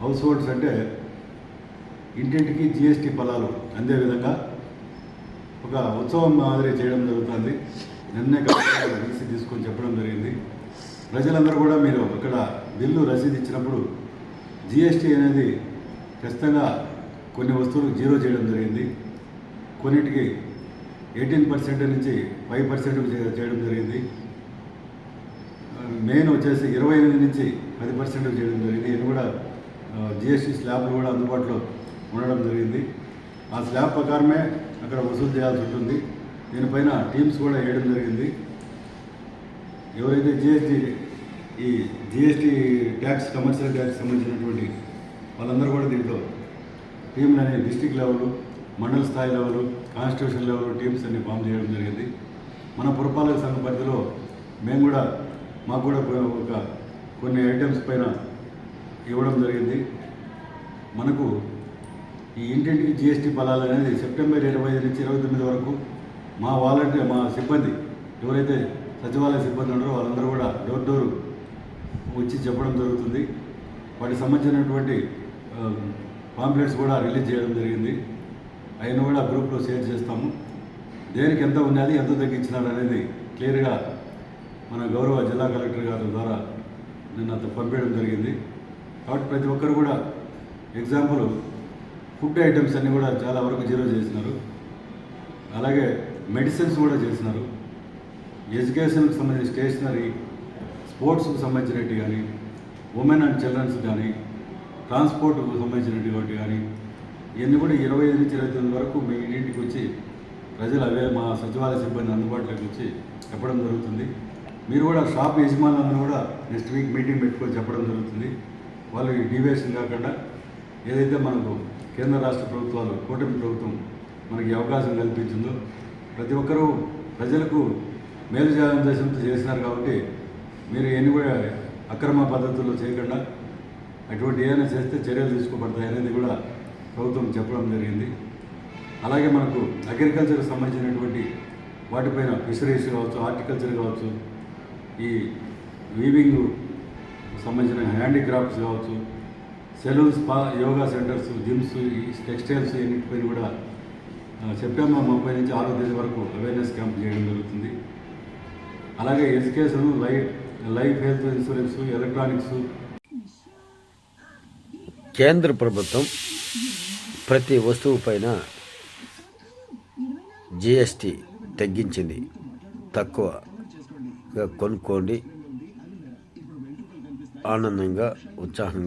House holds అంటే ఇంటింటికి GST ఫలాలు అందే విధంగా ఒక ఉత్సవం మాదిరి చేయడం జరుగుతుంది. నిన్నే కలిసి తీసుకొని చెప్పడం జరిగింది. ప్రజలందరూ కూడా మీరు ఇక్కడ బిల్లు రసీదు ఇచ్చినప్పుడు జిఎస్టీ అనేది ఖచ్చితంగా కొన్ని వస్తువులకు జీరో చేయడం జరిగింది. కొన్నిటికి 18% నుంచి 5% చేయడం జరిగింది. మెయిన్ వచ్చేసి 28 నుంచి 10% చేయడం జరిగింది. ఇది కూడా జిఎస్టీ స్లాబ్లు కూడా అందుబాటులో ఉండడం జరిగింది. ఆ స్లాబ్ ప్రకారమే అక్కడ వసూలు చేయాల్సి ఉంటుంది. దీనిపైన టీమ్స్ కూడా వేయడం జరిగింది. ఎవరైతే ఈ జిఎస్టీ ట్యాక్స్, కమర్షియల్ ట్యాక్స్ సంబంధించినటువంటి వాళ్ళందరూ కూడా దీంట్లో టీంలని డిస్టిక్ లెవెల్, మండల స్థాయి లెవెల్, కాన్స్టిట్యూషన్ లెవెల్ టీమ్స్ అన్ని ఫామ్ చేయడం జరిగింది. మన పురపాలక సంఘ పరిధిలో మాకు కూడా ఒక కొన్ని ఐటమ్స్ పైన ఇవ్వడం జరిగింది. మనకు ఈ ఇంటింటికి జిఎస్టీ ఫలాలు అనేది సెప్టెంబర్ 25 నుంచి 29 వరకు మా సిబ్బంది ఎవరైతే సచివాలయ సిబ్బంది ఉన్నారో వాళ్ళందరూ కూడా డోర్ డోర్ వచ్చి చెప్పడం జరుగుతుంది. వాటికి సంబంధించినటువంటి పాంప్లెట్స్ కూడా రిలీజ్ చేయడం జరిగింది. అయినా కూడా గ్రూప్లో షేర్ చేస్తాము. దేనికి ఎంత ఉన్నది, ఎంత తగ్గించినారు అనేది క్లియర్గా మన గౌరవ జిల్లా కలెక్టర్ గారి ద్వారా నిన్న పంపించడం జరిగింది. కాబట్టి ప్రతి ఒక్కరు కూడా ఎగ్జాంపుల్ ఫుడ్ ఐటమ్స్ అన్నీ కూడా చాలా వరకు జీరో చేసినారు. అలాగే మెడిసిన్స్ కూడా చేసినారు. ఎడ్యుకేషన్కి సంబంధించిన స్టేషనరీ, స్పోర్ట్స్కి సంబంధించినట్టు కానీ, ఉమెన్ అండ్ చిల్డ్రన్స్ కానీ, ట్రాన్స్పోర్ట్కు సంబంధించినటువంటి కానీ ఇవన్నీ కూడా 25 నుంచి 29 వరకు మీ ఇంటికి వచ్చి ప్రజలు అవే మా సచివాలయ సిబ్బంది అందుబాటులోకి వచ్చి చెప్పడం జరుగుతుంది. మీరు కూడా షాప్ యజమానులను కూడా నెక్స్ట్ వీక్ మీటింగ్ పెట్టుకొని చెప్పడం జరుగుతుంది. వాళ్ళు ఈ డీవియేషన్ కాకుండా ఏదైతే మనకు కేంద్ర రాష్ట్ర ప్రభుత్వాలు, కూటమి ప్రభుత్వం మనకి అవకాశం కల్పించిందో ప్రతి ఒక్కరూ ప్రజలకు మేలు చేయాలని ఉద్దేశంతో చేసినారు. కాబట్టి మీరు ఎన్ని కూడా అక్రమ పద్ధతుల్లో చేయకుండా అటువంటి ఏదైనా చేస్తే చర్యలు తీసుకోబడతాయి అనేది కూడా ప్రభుత్వం చెప్పడం జరిగింది. అలాగే మనకు అగ్రికల్చర్కి సంబంధించినటువంటి వాటిపైన ఫిషరీస్ కావచ్చు, హార్టికల్చర్ కావచ్చు, ఈ వీవింగ్ సంబంధించిన హ్యాండీక్రాఫ్ట్స్ కావచ్చు, salons, spa, yoga centres, gyms, textiles ఇన్నిటిపైన కూడా సెప్టెంబర్ 30 నుంచి 6వ తేదీ వరకు అవేర్నెస్ క్యాంప్ చేయడం జరుగుతుంది. అలాగే education, life health insurance, electronics. కేంద్ర ప్రభుత్వం ప్రతి వస్తువు పైన జిఎస్టీ తగ్గించింది. తక్కువగా కొనుక్కోండి, ఆనందంగా, ఉత్సాహంగా